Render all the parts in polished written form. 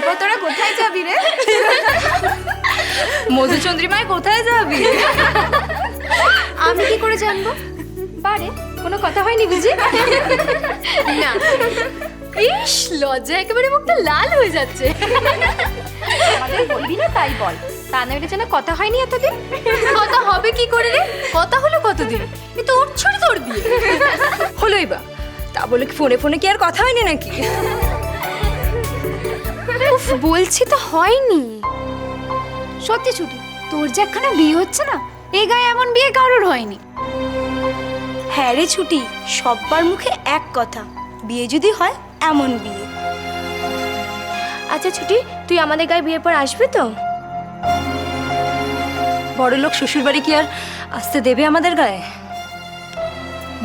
এরপর তোরা কোথায় যাবি রে? মধুচন্দ্রিমায় কোথায় যাবি? আমি কি করে জানবো? বারে কোনো কথা হয়নি বুঝি? না। ইস, লজ্জা একেবারে মুখটা লাল হয়ে যাচ্ছে। আমাদের বলবি না তাই বল, তা নইলে যেন কথা হয়নি এতদিন। কথা হবে কি করে রে? কথা হলো কতদিন? এ তো উঠছড়ি তোর বিয়ে হলোই বা, তা বলে কি ফোনে ফোনে কি আর কথা হয়নি নাকি? উফ, বলছি তো হয়নি। সত্যি ছুটি, তোর যে একখানা বিয়ে হচ্ছে না, এই গায়ে এমন বিয়ে কারোর হয়নি। হ্যাঁ রে ছুটি, সব্বার মুখে এক কথা, বিয়ে যদি হয় এমন বিয়ে। আচ্ছা ছুটি, তুই আমাদের গায়ে বিয়ের পর আসবি তো? বড় লোক শ্বশুর বাড়ি কি আর আসতে দেবে আমাদের গায়ে?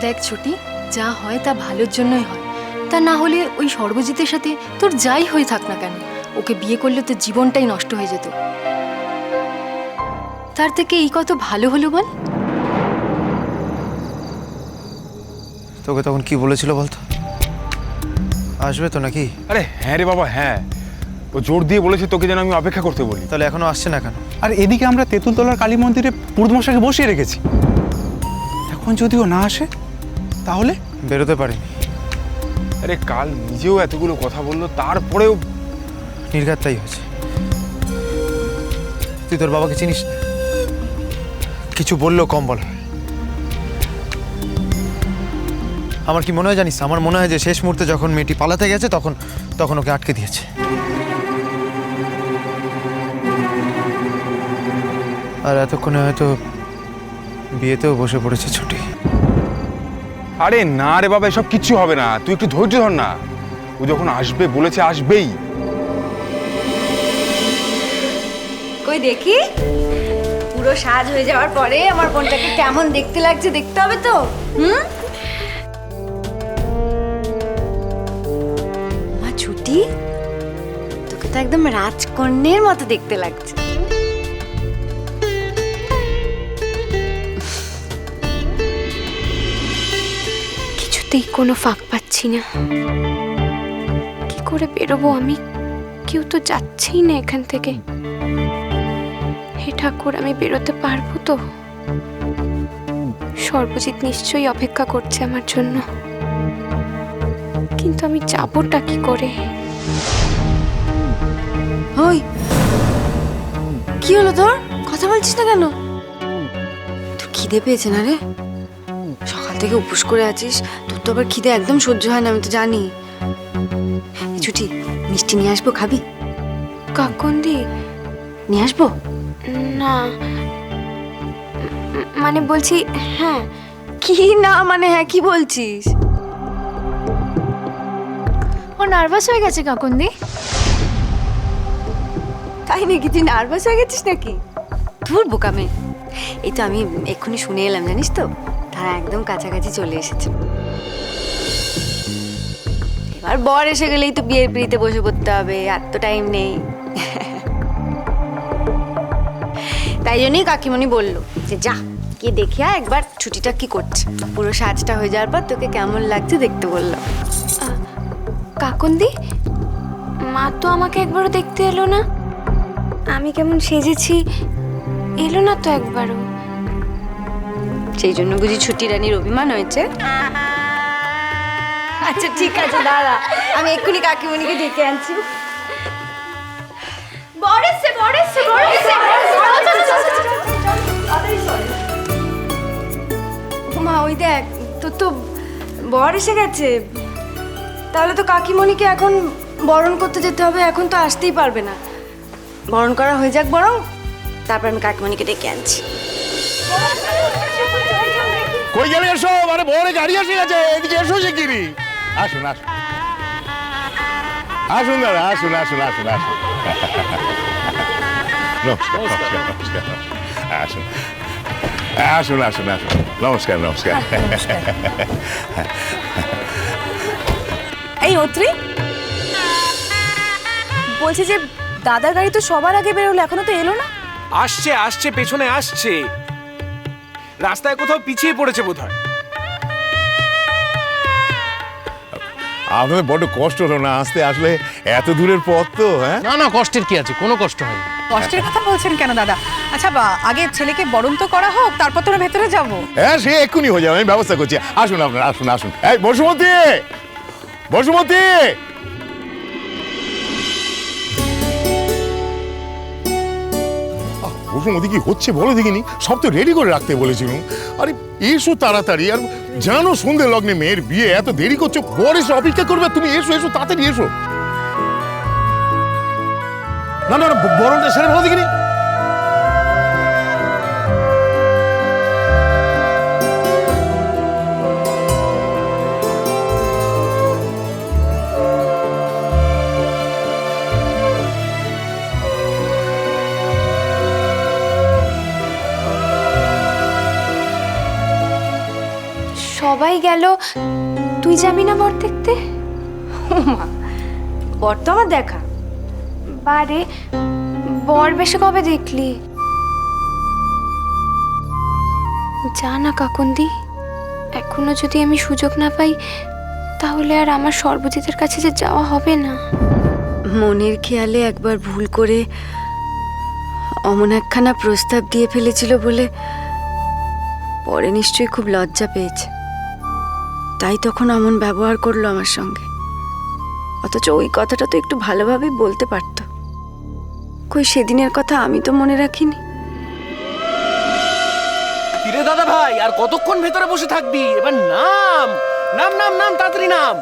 দেখ ছুটি, যা হয় তা ভালোর জন্যই হয়। তা না হলে ওই সর্বজিতের সাথে তোর যাই হয়ে থাক না কেন, ওকে বিয়ে করলে তোর জীবনটাই নষ্ট হয়ে যেত। তার থেকে এই কত ভালো হলো বল। তোকে তখন কি বলেছিল বলতো? আসবে তো নাকি? আরে হ্যাঁ রে বাবা, হ্যাঁ, ও জোর দিয়ে বলেছে তোকে যেন আমি অপেক্ষা করতে বলি। তাহলে এখনো আসছে না কেন? আর এদিকে আমরা তেঁতুলতলার কালী মন্দিরে পুরোদমশাইকে বসিয়ে রেখেছি। এখন যদি ও না আসে তাহলে? বেরোতে পারিনি। আরে কাল নিজেও এতগুলো কথা বললো, তারপরেও নির্ঘাত তাই হয়েছে। তুই তোর বাবাকে চিনিস না, কিছু বললেও কম বলা হয়। আমার কি মনে হয় জানিস? আমার মনে হয় যে শেষ মুহূর্তে যখন মেয়েটি পালাতে গেছে তখন ওকে আটকে দিয়েছে। আর এতক্ষণে হয়তো বিয়েতেও বসে পড়েছে ছুটি। আরে না রে বাবা, এসব কিচ্ছু হবে না, তুই একটু ধৈর্য ধর না। ও যখন আসবে বলেছে আসবেই। কই দেখি, পুরো সাজ হয়ে যাওয়ার পরে আমার বোনটাকে কেমন দেখতে লাগছে দেখতে হবে তো। মা ছুটি, তোকে তো একদম রাজকন্যের মতো দেখতে লাগছে। কিছুতেই কোনো ফাঁক পাচ্ছি না। কি করে বেরোবো আমি? কেউ তো যাচ্ছেই না এখান থেকে। হে ঠাকুর, আমি বেরোতে পারবো তো? সর্বজিৎ নিশ্চয়ই অপেক্ষা করছে আমার জন্য, কিন্তু আমি যাবোটা কি করে? ওই কি হলো তোর? কথা বলছিস না কেন? তোর খিদে পেয়েছে না রে? সকাল থেকে উপোস করে আছিস, তোর তো আবার খিদে একদম সহ্য হয় না, আমি তো জানি। এই ছুটি, মিষ্টি নিয়ে আসবো, খাবি? কাকন্দি, নিয়ে আসবো? না মানে বলছি হ্যাঁ। কি না মানে হ্যাঁ, কি বলছিস? ও নার্ভাস হয়ে গেছে কাকন্দি। তাই নাকি? তুই নার্ভাস হয়ে গেছিস নাকি? ধুর বোকামে, এই তো আমি এক্ষুনি শুনে এলাম, জানিস তো, তারা একদম কাছাকাছি চলে এসেছে। এবার বর এসে গেলেই তো বিয়ের পিড়িতে বসে পড়তে হবে, আর তো টাইম নেই। তাই জন্যই কাকিমণি বললো যে যা গিয়ে দেখে আয় একবার ছুটিটা কি করছে, পুরো সাজটা হয়ে যাওয়ার পর তোকে কেমন লাগছে দেখতে বললো। কাকন্দি, মা তো আমাকে একবারও দেখতে এলো না। আমি কেমন সেজেছি এলো না তো একবারও। সেই জন্য বুঝি ছুটি রানীর অভিমান হয়েছে? আচ্ছা ঠিক আছে, দাঁড়া, আমি এক্ষুনি কাকিমণিকে ডেকে আনছি। মা ওই দেখ, তোর তো বর এসে গেছে। তাহলে তো কাকিমণিকে এখন বরণ করতে যেতে হবে, এখন তো আসতেই পারবে না। বরণ করা হয়ে যাক বরং, তারপর আমি কাকিমণিকে ডেকে আনছি। কই গেলে এসো? আরে বড় গাড়ি এসে গেছে, এদিকে এসো শিগগিরি। আসুন আসুন আসুন দাদা, আসুন আসুন আসুন আসুন। নমস্কার নমস্কার নমস্কার, আসুন আসুন আসুন আসুন, নমস্কার নমস্কার। এই অত্রি, বলছি যে দাদার গাড়ি তো সবার আগে বেরোলো, এখনো তো এলো না। আসছে আসছে, পেছনে আসছে, রাস্তায় কোথাও পিছিয়ে পড়েছে বোধহয়। আপনাদের বড্ড কষ্ট হলো না আসতে, আসলে এত দূরের পথ তো। হ্যাঁ, না না, কষ্টের কি আছে, কোনো কষ্ট হয় কষ্টের কথা বলছেন কেন দাদা? আচ্ছা আগে ছেলেকে বরণ তো করা হোক, তারপর তোরা ভেতরে যাবো। হ্যাঁ, সে এক্ষুনি হয়ে যাবে, আমি ব্যবস্থা করছি। আসুন আপনারা, আসুন আসুন। এই বসুমতী, বসুমতী! বসুমতী, কি হচ্ছে বলো দেখিনি? সব তো রেডি করে রাখতে বলেছিলাম। আরে এসো তাড়াতাড়ি, আর জানো সন্ধ্যে লগ্নে মেয়ের বিয়ে, এত দেরি করছো, বর এসে অপেক্ষা করবে, তুমি এসো এসো তাড়াতাড়ি এসো। না না, বরণটা সেরে ভালো দেখিনি। সবাই গেল, তুই যাবি না বর দেখতে? বর তো আমার দেখা। বারে, বর বেশে কবে দেখলি? যা না কাকুন্দি, এখনো যদি আমি সুযোগ না পাই তাহলে আর আমার সর্বজিতের কাছে যে যাওয়া হবে না। মনের খেয়ালে একবার ভুল করে অমন একখানা প্রস্তাব দিয়ে ফেলেছিল বলে পরে নিশ্চয়ই খুব লজ্জা পেয়েছে, তাই তখন অমন ব্যবহার করলো আমার সঙ্গে। অথচ ওই কথাটা তো একটু ভালোভাবেই বলতে পারতো। কই সেদিনের কথা আমি তো মনে রাখিনি। কিরে দাদা ভাই, আর কতক্ষণ ভেতরে বসে থাকবি? এবার নাম নাম নাম নাম, তাড়াতাড়ি নাম।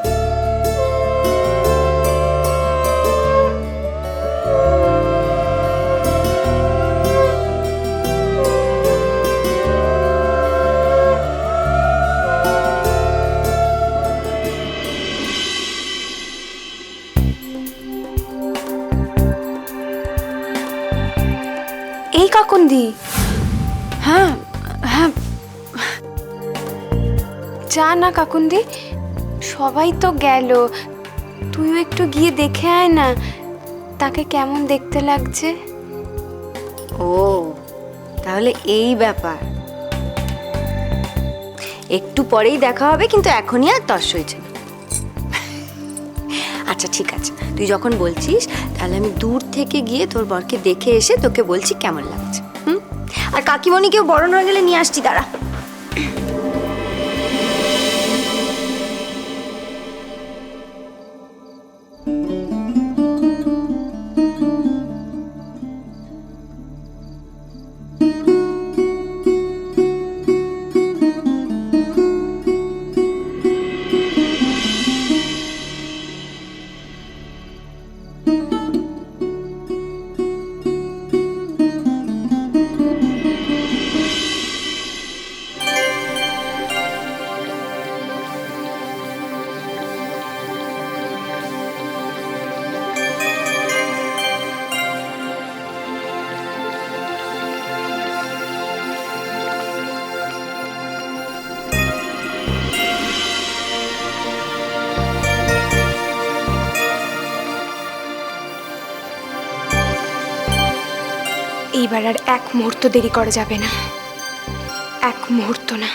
এই কাকুন্দি, হ্যাঁ হ্যাঁ, যা না কাকুন্দি, সবাই তো গেল, তুইও একটু গিয়ে দেখে আয় না তাকে কেমন দেখতে লাগছে। ও তাহলে এই ব্যাপার। একটু পরেই দেখা হবে, কিন্তু এখনই আর তর্স হয়েছে না। আচ্ছা ঠিক আছে, তুই যখন বলছিস তাহলে আমি দূর থেকে গিয়ে তোর বরকে দেখে এসে তোকে বলছি কেমন লাগছে। হুম, আর কাকিমণিকেও বরণ হয়ে গেলে নিয়ে আসছি, দাঁড়া। এইবার আর এক মুহূর্ত দেরি করা যাবে না, এক মুহূর্ত না।